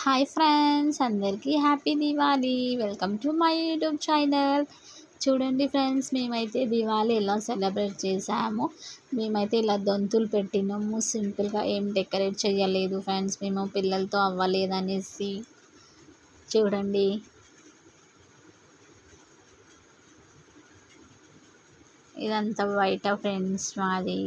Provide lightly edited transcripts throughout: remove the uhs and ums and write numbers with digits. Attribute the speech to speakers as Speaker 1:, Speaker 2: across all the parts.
Speaker 1: Hi friends, అందరికీ happy Diwali. Welcome to my YouTube channel. చూడండి friends, మేమైతే దివాళీ ఎలా సెలబ్రేట్ చేసాము. మేమైతే ఇలా దొంతులు పెట్టినాము. సింపుల్గా ఏం డెకరేట్ చేయలేదు ఫ్రెండ్స్. మేము పిల్లలతో అవ్వలేదనేసి. చూడండి, ఇదంతా బయట ఫ్రెండ్స్ మాది.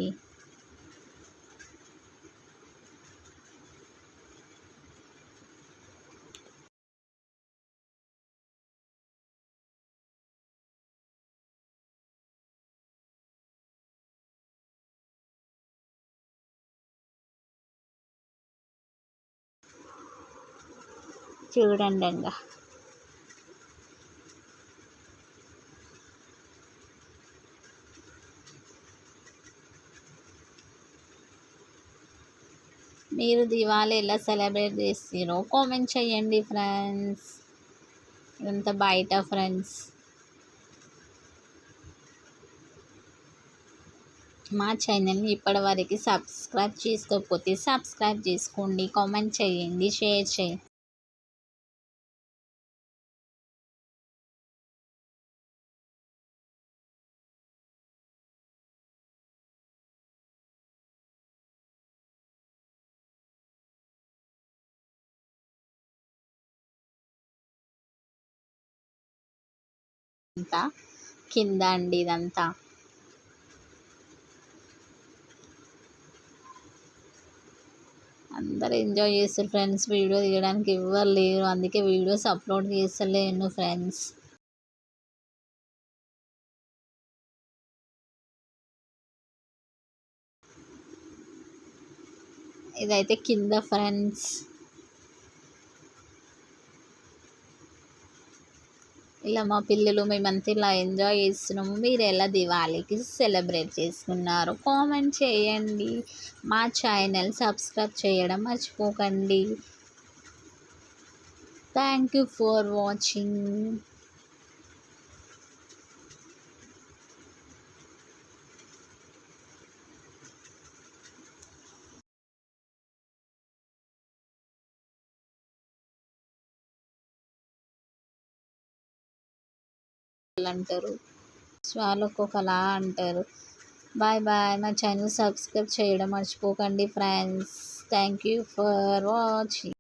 Speaker 1: చూడండి ఇంకా మీరు దివాళీ ఎలా సెలబ్రేట్ చేస్తారో కామెంట్ చేయండి ఫ్రెండ్స్. ఇదంతా బయట ఫ్రెండ్స్. మా ఛానల్ని ఇప్పటివరకు సబ్స్క్రైబ్ చేసుకోకపోతే సబ్స్క్రైబ్ చేసుకోండి, కామెంట్ చేయండి, షేర్ చేయండి. అంతా కింద అండి ఇదంతా. అందరు ఎంజాయ్ చేస్తారు ఫ్రెండ్స్. వీడియో తీయడానికి ఎవ్వరు లేరు, అందుకే వీడియోస్ అప్లోడ్ చేస్తలేను ఫ్రెండ్స్. ఇదైతే కింద ఫ్రెండ్స్. ఇలా మా పిల్లలు మేమంతా ఇలా ఎంజాయ్ చేస్తున్నాము. మీరు ఎలా దివాళీకి సెలబ్రేట్ చేసుకున్నారు కామెంట్ చేయండి. మా ఛానల్ సబ్స్క్రైబ్ చేయడం మర్చిపోకండి. Thank you for watching. అంటారు, వాళ్ళకు ఒకలా అంటారు. Bye bye. మా ఛానల్ సబ్స్క్రైబ్ చేయడం మర్చిపోకండి friends. Thank you for watching.